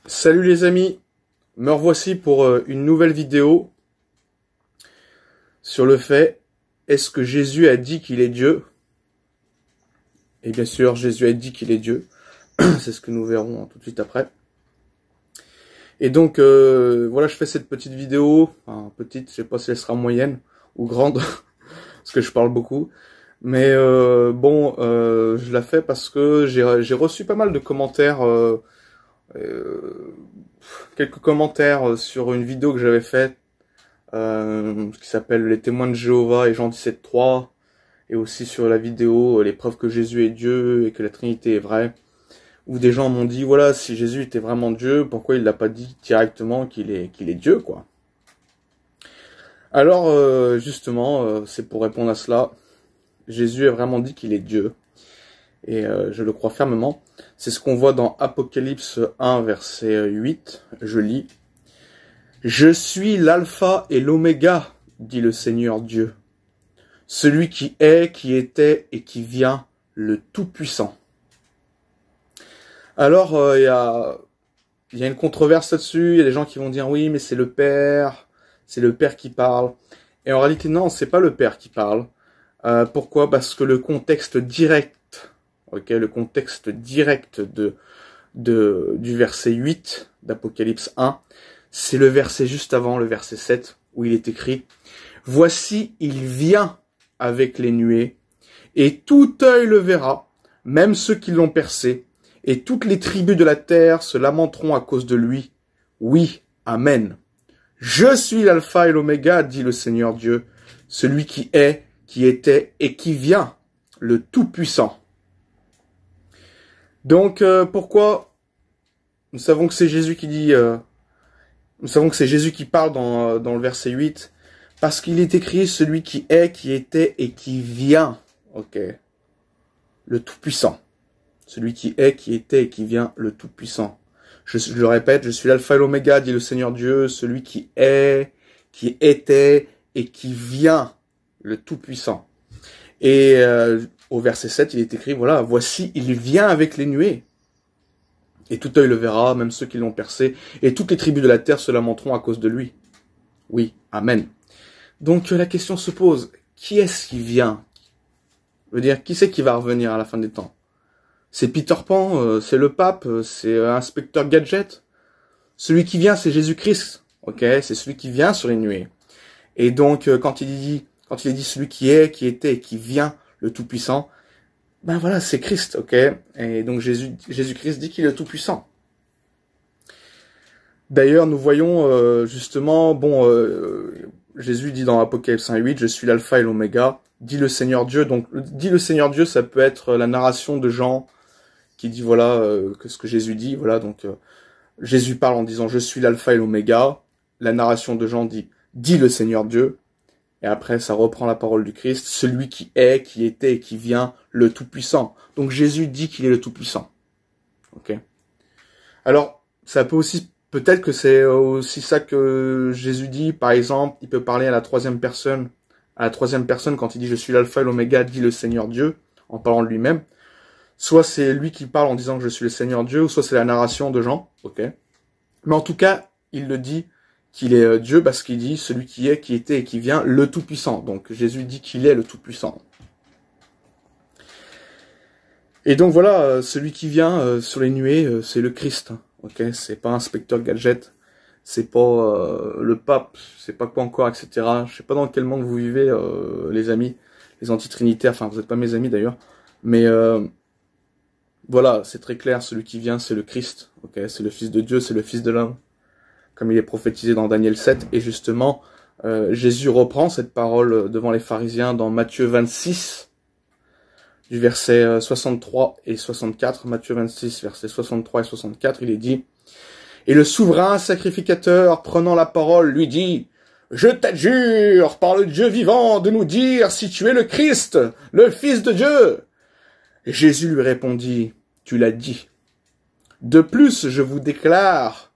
Salut les amis, me revoici pour une nouvelle vidéo sur le fait, est-ce que Jésus a dit qu'il est Dieu? Et bien sûr, Jésus a dit qu'il est Dieu, c'est ce que nous verrons tout de suite après. Et donc, voilà, je fais cette petite vidéo, enfin petite, je sais pas si elle sera moyenne ou grande, parce que je parle beaucoup. Mais bon, je la fais parce que j'ai reçu pas mal de commentaires, quelques commentaires sur une vidéo que j'avais faite, qui s'appelle Les témoins de Jéhovah et Jean 17.3, et aussi sur la vidéo Les preuves que Jésus est Dieu et que la Trinité est vraie, où des gens m'ont dit, voilà, si Jésus était vraiment Dieu, pourquoi il l'a pas dit directement qu'il est Dieu, quoi. Alors, justement, c'est pour répondre à cela. Jésus a vraiment dit qu'il est Dieu. Et je le crois fermement. C'est ce qu'on voit dans Apocalypse 1, verset 8. Je lis. « Je suis l'alpha et l'oméga, dit le Seigneur Dieu, celui qui est, qui était et qui vient, le Tout-Puissant. » Alors, il y a une controverse là-dessus. Il y a des gens qui vont dire, oui, mais c'est le Père qui parle. Et en réalité, non, c'est pas le Père qui parle. Pourquoi? Parce que le contexte direct, le contexte direct du verset 8 d'Apocalypse 1, c'est le verset juste avant, le verset 7, où il est écrit « Voici, il vient avec les nuées, et tout œil le verra, même ceux qui l'ont percé, et toutes les tribus de la terre se lamenteront à cause de lui. Oui, Amen. Je suis l'alpha et l'oméga, dit le Seigneur Dieu, celui qui est, qui était et qui vient, le Tout-Puissant. » Donc, pourquoi nous savons que c'est Jésus qui dit, nous savons que c'est Jésus qui parle dans le verset 8, parce qu'il est écrit celui qui est, qui était et qui vient, le Tout-Puissant. Celui qui est, qui était et qui vient, le Tout-Puissant. Je le répète, je suis l'alpha et l'oméga, dit le Seigneur Dieu, celui qui est, qui était et qui vient, le Tout-Puissant. Et au verset 7, il est écrit, voilà, voici, il vient avec les nuées. Et tout œil le verra, même ceux qui l'ont percé, et toutes les tribus de la terre se lamenteront à cause de lui. Oui, Amen. Donc la question se pose, qui est-ce qui vient? Je veux dire, qui c'est qui va revenir à la fin des temps? C'est Peter Pan, c'est le pape, c'est Inspecteur Gadget. Celui qui vient, c'est Jésus-Christ, c'est celui qui vient sur les nuées. Et donc, quand il est dit celui qui est, qui était et qui vient, le Tout-Puissant, ben voilà, c'est Christ, Et donc Jésus-Christ dit qu'il est le Tout-Puissant. D'ailleurs, nous voyons justement, Jésus dit dans Apocalypse 1.8, je suis l'alpha et l'oméga, dit le Seigneur Dieu. Donc, dit le Seigneur Dieu, ça peut être la narration de Jean qui dit, voilà, que ce que Jésus dit, voilà, donc Jésus parle en disant, je suis l'alpha et l'oméga. La narration de Jean dit le Seigneur Dieu. Et après, ça reprend la parole du Christ, celui qui est, qui était et qui vient, le Tout-Puissant. Donc Jésus dit qu'il est le Tout-Puissant. Alors, ça peut aussi, peut-être que c'est aussi ça que Jésus dit. Par exemple, il peut parler à la troisième personne quand il dit « Je suis l'alpha et l'oméga, dit le Seigneur Dieu », en parlant de lui-même. Soit c'est lui qui parle en disant que je suis le Seigneur Dieu, ou soit c'est la narration de Jean, Mais en tout cas, il le dit qu'il est Dieu parce qu'il dit celui qui est, qui était et qui vient, le Tout-Puissant. Donc Jésus dit qu'il est le Tout-Puissant. Et donc voilà, celui qui vient sur les nuées, c'est le Christ. C'est pas Inspecteur Gadget, c'est pas le pape, c'est pas quoi encore, etc. Je sais pas dans quel monde vous vivez, les amis, les antitrinitaires, enfin vous n'êtes pas mes amis d'ailleurs, mais voilà, c'est très clair, celui qui vient c'est le Christ, c'est le Fils de Dieu, c'est le Fils de l'homme, comme il est prophétisé dans Daniel 7, et justement, Jésus reprend cette parole devant les pharisiens dans Matthieu 26, du verset 63 et 64, Matthieu 26, versets 63 et 64, il est dit « Et le souverain sacrificateur, prenant la parole, lui dit « Je t'adjure par le Dieu vivant de nous dire si tu es le Christ, le Fils de Dieu. » Et Jésus lui répondit « Tu l'as dit. De plus, je vous déclare,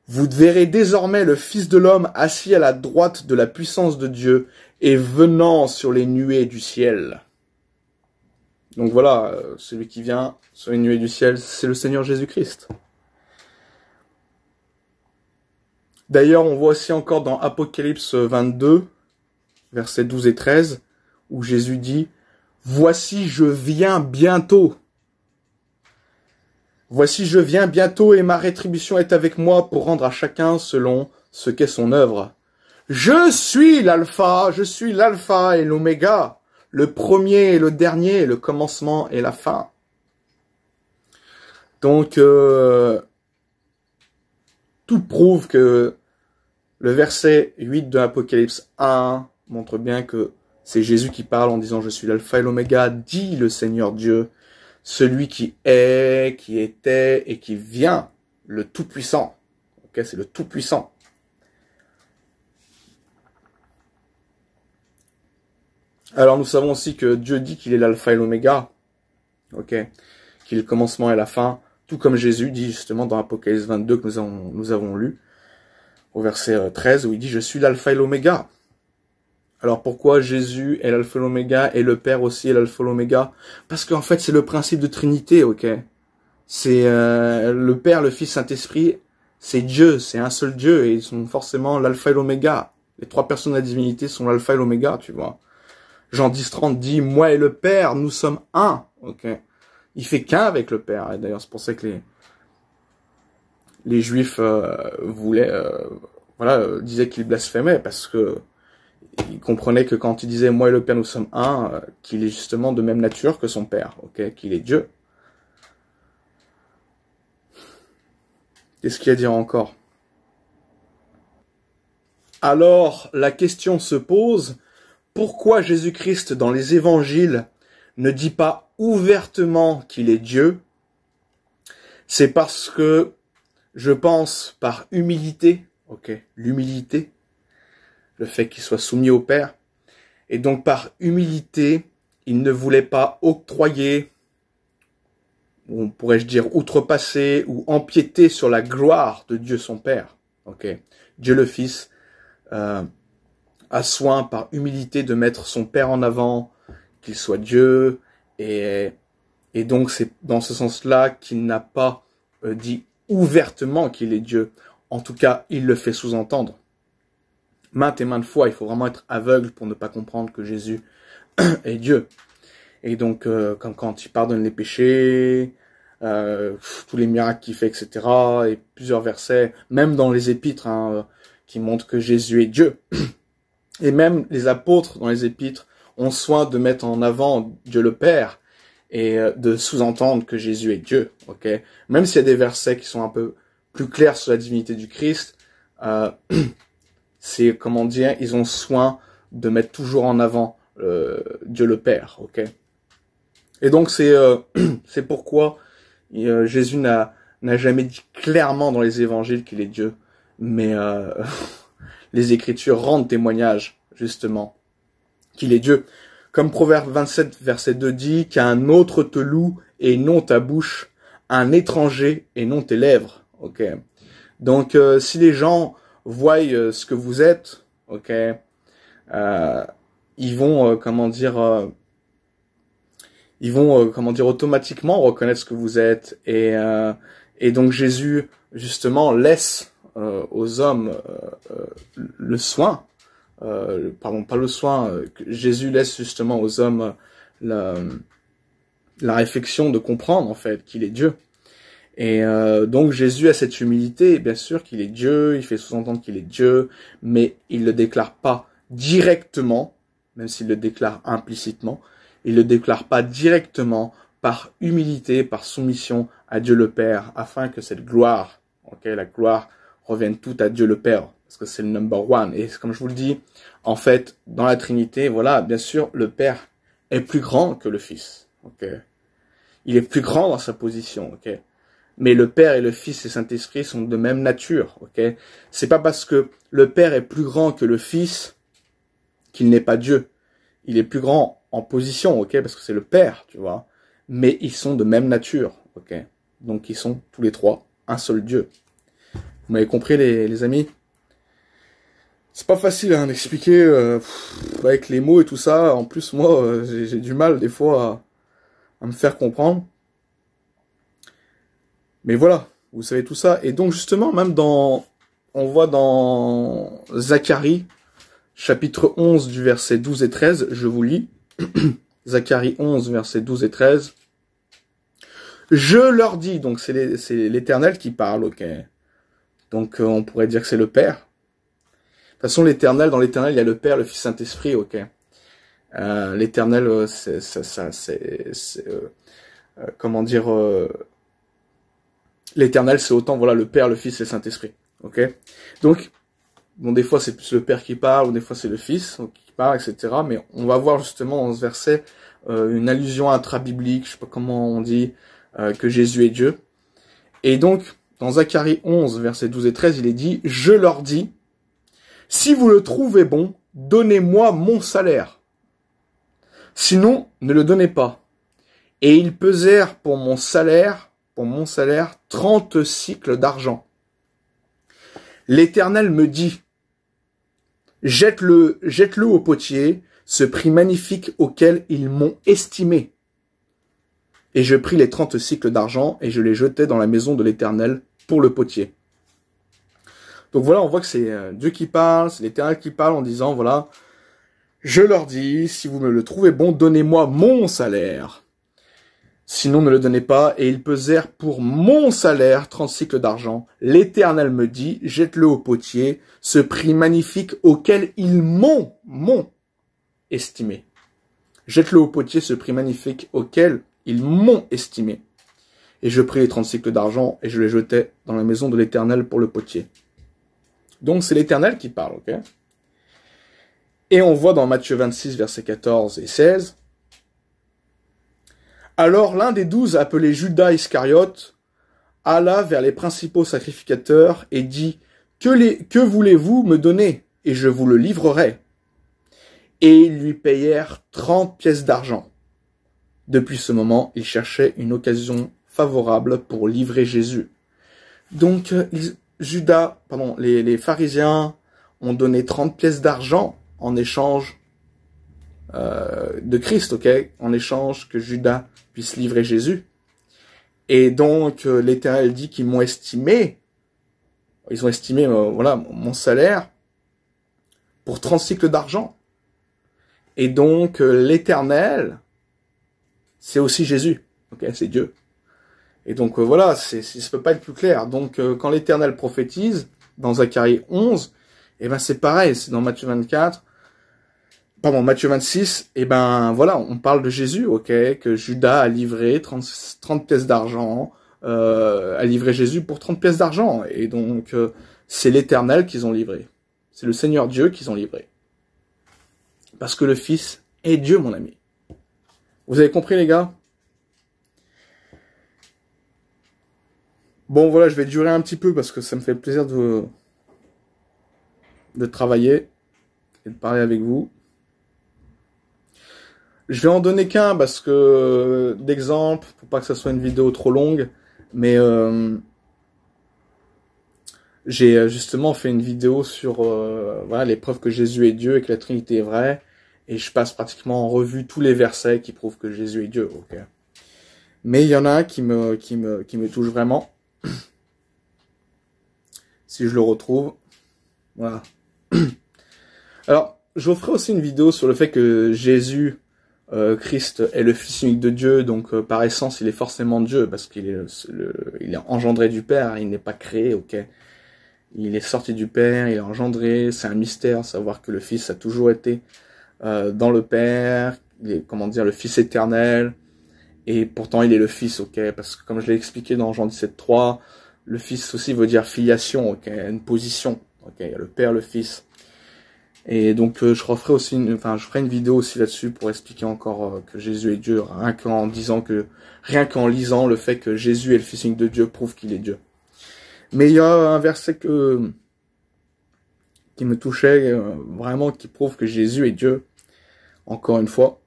vous verrez désormais le Fils de l'homme assis à la droite de la puissance de Dieu et venant sur les nuées du ciel. » Donc voilà, celui qui vient sur les nuées du ciel, c'est le Seigneur Jésus-Christ. D'ailleurs, on voit aussi encore dans Apocalypse 22, versets 12 et 13, où Jésus dit « Voici, je viens bientôt. Voici, je viens bientôt et ma rétribution est avec moi pour rendre à chacun selon ce qu'est son œuvre. Je suis l'alpha et l'oméga, le premier et le dernier, le commencement et la fin. » Donc, tout prouve que le verset 8 de Apocalypse 1 montre bien que c'est Jésus qui parle en disant « Je suis l'alpha et l'oméga, dit le Seigneur Dieu, celui qui est, qui était et qui vient, le Tout-Puissant. » Ok, c'est le Tout-Puissant. Alors nous savons aussi que Dieu dit qu'il est l'alpha et l'oméga, ok, qu'il est le commencement et la fin, tout comme Jésus dit justement dans Apocalypse 22 que nous avons lu, au verset 13, où il dit « Je suis l'alpha et l'oméga ». Alors pourquoi Jésus est l'alpha et l'oméga et le Père aussi est l'alpha et l'oméga? Parce qu'en fait c'est le principe de Trinité, ok. C'est le Père, le Fils, Saint-Esprit, c'est Dieu, c'est un seul Dieu et ils sont forcément l'alpha et l'oméga. Les trois personnes de la divinité sont l'alpha et l'oméga, tu vois. Jean 10:30 dit « Moi et le Père, nous sommes un », ok. Il fait qu'un avec le Père. Et d'ailleurs, c'est pour ça que les Juifs disaient qu'ils blasphémaient, parce que ils comprenaient que quand il disait « Moi et le Père, nous sommes un », qu'il est justement de même nature que son Père, ok, qu'il est Dieu. Qu'est-ce qu'il y a à dire encore? Alors, la question se pose, pourquoi Jésus-Christ, dans les évangiles, ne dit pas ouvertement qu'il est Dieu? C'est parce que, je pense, par humilité, ok, l'humilité, le fait qu'il soit soumis au Père, et donc par humilité, il ne voulait pas octroyer, ou pourrais-je dire outrepasser, ou empiéter sur la gloire de Dieu son Père, ok. Dieu le Fils a soin par humilité de mettre son Père en avant, qu'il soit Dieu, et donc c'est dans ce sens-là qu'il n'a pas dit ouvertement qu'il est Dieu. En tout cas, il le fait sous-entendre. Maintes et maintes fois, il faut vraiment être aveugle pour ne pas comprendre que Jésus est Dieu. Et donc, comme quand il pardonne les péchés, tous les miracles qu'il fait, etc., et plusieurs versets, même dans les épîtres, qui montrent que Jésus est Dieu. Et même les apôtres dans les épîtres ont soin de mettre en avant Dieu le Père et de sous-entendre que Jésus est Dieu, ok. Même s'il y a des versets qui sont un peu plus clairs sur la divinité du Christ, c'est, comment dire, ils ont soin de mettre toujours en avant Dieu le Père, ok. Et donc c'est pourquoi Jésus n'a jamais dit clairement dans les évangiles qu'il est Dieu, mais les Écritures rendent témoignage, justement, qu'il est Dieu. Comme Proverbe 27, verset 2 dit, qu'un autre te loue et non ta bouche, un étranger et non tes lèvres. Ok. Donc, si les gens voient ce que vous êtes, ok, ils vont, automatiquement reconnaître ce que vous êtes. Et donc Jésus, justement, laisse aux hommes le soin, Jésus laisse justement aux hommes la réflexion de comprendre en fait qu'il est Dieu. Et donc Jésus a cette humilité, bien sûr qu'il est Dieu, il fait sous-entendre qu'il est Dieu, mais il le déclare pas directement, même s'il le déclare implicitement, il le déclare pas directement par humilité, par soumission à Dieu le Père, afin que cette gloire, la gloire revienne toute à Dieu le Père, parce que c'est le number one. Et comme je vous le dis, en fait, dans la Trinité, voilà, bien sûr, le Père est plus grand que le Fils, ok. Il est plus grand dans sa position, ok. Mais le Père et le Fils et Saint-Esprit sont de même nature, ok. C'est pas parce que le Père est plus grand que le Fils qu'il n'est pas Dieu. Il est plus grand en position, ok, parce que c'est le Père, tu vois. Mais ils sont de même nature, ok. Donc ils sont tous les trois un seul Dieu. Vous m'avez compris, les amis? C'est pas facile d'expliquer avec les mots et tout ça. En plus, moi, j'ai du mal des fois à me faire comprendre. Mais voilà, vous savez tout ça. Et donc justement, même dans on voit dans Zacharie, chapitre 11 du verset 12 et 13, je vous lis. Zacharie 11, verset 12 et 13. Je leur dis, donc c'est l'Éternel qui parle, ok. Donc on pourrait dire que c'est le Père. De toute façon, l'Éternel, dans l'Éternel, il y a le Père, le Fils, Saint-Esprit, ok. L'Éternel, comment dire, l'Éternel, c'est autant, voilà, le Père, le Fils et le Saint-Esprit, ok. Donc, bon, des fois, c'est plus le Père qui parle, ou des fois, c'est le Fils qui parle, etc. Mais on va voir justement dans ce verset une allusion intra-biblique, je sais pas comment on dit, que Jésus est Dieu. Et donc, dans Zacharie 11, versets 12 et 13, il est dit « Je leur dis, si vous le trouvez bon, donnez-moi mon salaire. Sinon, ne le donnez pas. » Et ils pesèrent pour mon salaire 30 cycles d'argent. L'Éternel me dit, jette-le au potier, ce prix magnifique auquel ils m'ont estimé. Et je pris les 30 cycles d'argent et je les jetai dans la maison de l'Éternel pour le potier. Donc voilà, on voit que c'est Dieu qui parle, c'est l'Éternel qui parle en disant, voilà, je leur dis, si vous me le trouvez bon, donnez-moi mon salaire. Sinon, ne le donnez pas. Et ils pesèrent pour mon salaire 30 cycles d'argent. L'Éternel me dit, jette-le au potier, ce prix magnifique auquel ils m'ont estimé. Jette-le au potier, ce prix magnifique auquel ils m'ont estimé. Et je pris les 30 cycles d'argent et je les jetai dans la maison de l'Éternel pour le potier. Donc c'est l'Éternel qui parle, ok? Et on voit dans Matthieu 26, versets 14 et 16, alors l'un des 12, appelé Judas Iscariote, alla vers les principaux sacrificateurs et dit, que voulez-vous me donner, et je vous le livrerai. Et ils lui payèrent 30 pièces d'argent. Depuis ce moment, ils cherchaient une occasion favorable pour livrer Jésus. Donc, les pharisiens ont donné 30 pièces d'argent en échange de Christ, ok? En échange que Judas puisse livrer Jésus. Et donc, l'Éternel dit qu'ils m'ont estimé. Ils ont estimé, voilà, mon salaire pour 30 cycles d'argent. Et donc, l'Éternel, c'est aussi Jésus, ok? C'est Dieu. Et donc, voilà, ça peut pas être plus clair. Donc, quand l'Éternel prophétise, dans Zacharie 11, eh ben, c'est pareil, c'est dans Matthieu 26, et ben voilà, on parle de Jésus, ok, que Judas a livré 30 pièces d'argent, a livré Jésus pour 30 pièces d'argent, et donc c'est l'Éternel qu'ils ont livré, c'est le Seigneur Dieu qu'ils ont livré, parce que le Fils est Dieu, mon ami. Vous avez compris, les gars? Bon, voilà, je vais durer un petit peu parce que ça me fait plaisir de travailler et de parler avec vous. Je vais en donner qu'un parce que d'exemple, pour pas que ça soit une vidéo trop longue, mais j'ai justement fait une vidéo sur voilà, les preuves que Jésus est Dieu et que la Trinité est vraie, et je passe pratiquement en revue tous les versets qui prouvent que Jésus est Dieu, ok. Mais il y en a un qui me touche vraiment. Si je le retrouve, voilà. Alors, je vous ferai aussi une vidéo sur le fait que Jésus Christ est le Fils unique de Dieu, donc par essence il est forcément Dieu, parce qu'il est il est engendré du Père, il n'est pas créé, ok. Il est sorti du Père, il est engendré, c'est un mystère, savoir que le Fils a toujours été dans le Père, il est, comment dire, le Fils éternel, et pourtant il est le Fils, ok, parce que comme je l'ai expliqué dans Jean 17.3, le Fils aussi veut dire filiation, ok, une position, ok, il y a le Père, le Fils. Et donc je referai aussi je ferai une vidéo aussi là-dessus pour expliquer encore que Jésus est Dieu, rien qu'en lisant le fait que Jésus est le Fils unique de Dieu prouve qu'il est Dieu. Mais il y a un verset qui me touchait vraiment, qui prouve que Jésus est Dieu. Encore une fois,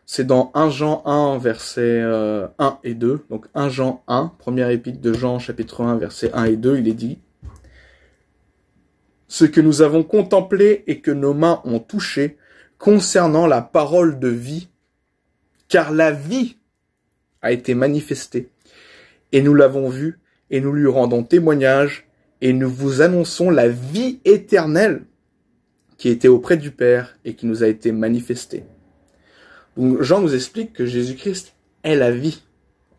c'est dans 1 Jean 1, versets 1 et 2. Donc 1 Jean 1, première épître de Jean, chapitre 1, versets 1 et 2, il est dit: ce que nous avons contemplé et que nos mains ont touché concernant la parole de vie, car la vie a été manifestée, et nous l'avons vue, et nous lui rendons témoignage, et nous vous annonçons la vie éternelle qui était auprès du Père et qui nous a été manifestée. Donc Jean nous explique que Jésus-Christ est la vie.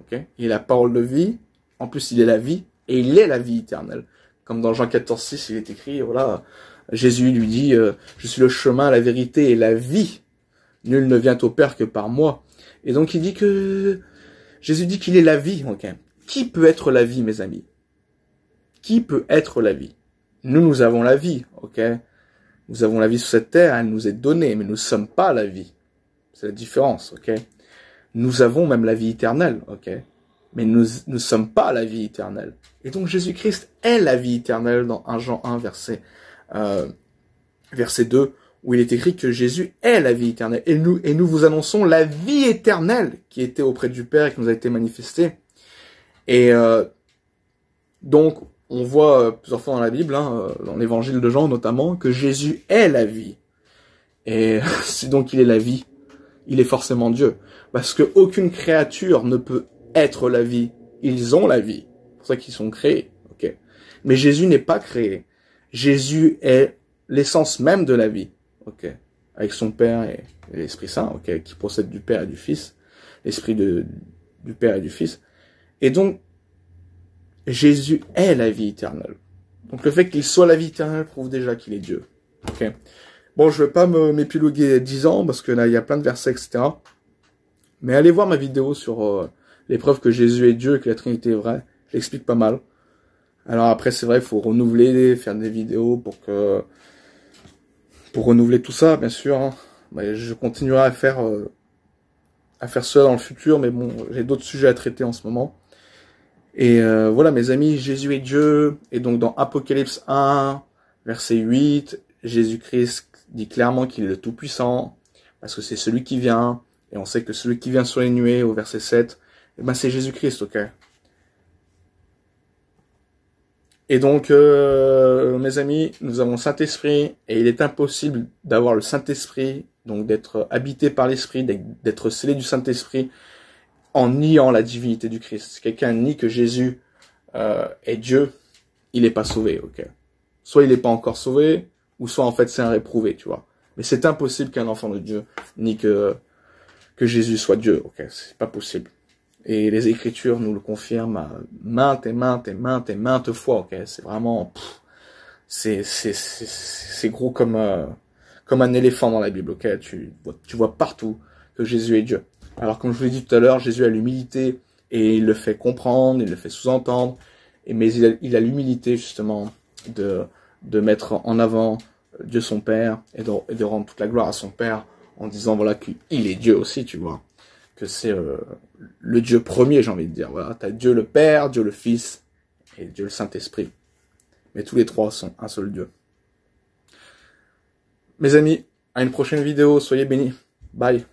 Okay, il est la parole de vie, en plus il est la vie, et il est la vie éternelle. Comme dans Jean 14,6, il est écrit, voilà, Jésus lui dit, je suis le chemin, la vérité et la vie. Nul ne vient au Père que par moi. Et donc il dit que, Jésus dit qu'il est la vie. Okay. Qui peut être la vie, mes amis? Qui peut être la vie? Nous avons la vie, ok? Nous avons la vie sur cette terre, elle nous est donnée, mais nous ne sommes pas la vie. C'est la différence, ok? Nous avons même la vie éternelle, ok? Mais nous ne sommes pas la vie éternelle. Et donc Jésus-Christ est la vie éternelle dans 1 Jean 1, verset 2, où il est écrit que Jésus est la vie éternelle. Et nous vous annonçons la vie éternelle qui était auprès du Père et qui nous a été manifestée. Et donc, on voit plusieurs fois dans la Bible, dans l'évangile de Jean notamment, que Jésus est la vie. Et si donc il est la vie, il est forcément Dieu. Parce que aucune créature ne peut être la vie. Ils ont la vie. C'est pour ça qu'ils sont créés. Okay. Mais Jésus n'est pas créé. Jésus est l'essence même de la vie. Okay. Avec son Père et l'Esprit Saint, okay, qui procède du Père et du Fils. L'Esprit du Père et du Fils. Et donc, Jésus est la vie éternelle. Donc le fait qu'il soit la vie éternelle prouve déjà qu'il est Dieu. Okay. Bon, je vais pas m'épiloguer 10 ans, parce que là, il y a plein de versets, etc. Mais allez voir ma vidéo sur les preuves que Jésus est Dieu et que la Trinité est vraie. Je l'explique pas mal. Alors après, c'est vrai, il faut renouveler, faire des vidéos pour renouveler tout ça, bien sûr. Hein. Mais je continuerai à faire cela dans le futur, mais bon, j'ai d'autres sujets à traiter en ce moment. Et voilà, mes amis, Jésus est Dieu. Et donc dans Apocalypse 1, verset 8, Jésus-Christ dit clairement qu'il est le Tout-Puissant, parce que c'est celui qui vient. Et on sait que celui qui vient sur les nuées, au verset 7, eh ben c'est Jésus-Christ, ok? Et donc, mes amis, nous avons le Saint-Esprit, et il est impossible d'avoir le Saint-Esprit, donc d'être habité par l'Esprit, d'être scellé du Saint-Esprit, en niant la divinité du Christ. Si quelqu'un nie que Jésus est Dieu, il n'est pas sauvé, ok? Soit il n'est pas encore sauvé, ou soit en fait c'est un réprouvé, tu vois. Mais c'est impossible qu'un enfant de Dieu nie que Jésus soit Dieu, ok? C'est pas possible. Et les Écritures nous le confirment à maintes et maintes fois, ok? C'est vraiment, c'est gros comme un éléphant dans la Bible, ok? Tu vois partout que Jésus est Dieu. Alors, comme je vous l'ai dit tout à l'heure, Jésus a l'humilité et il le fait comprendre, il le fait sous-entendre, mais il a l'humilité justement de mettre en avant Dieu son Père et de rendre toute la gloire à son Père en disant voilà qu'il est Dieu aussi, tu vois, que c'est le Dieu premier, j'ai envie de dire. Voilà, t'as Dieu le Père, Dieu le Fils et Dieu le Saint-Esprit, mais tous les trois sont un seul Dieu. Mes amis, à une prochaine vidéo, soyez bénis, bye.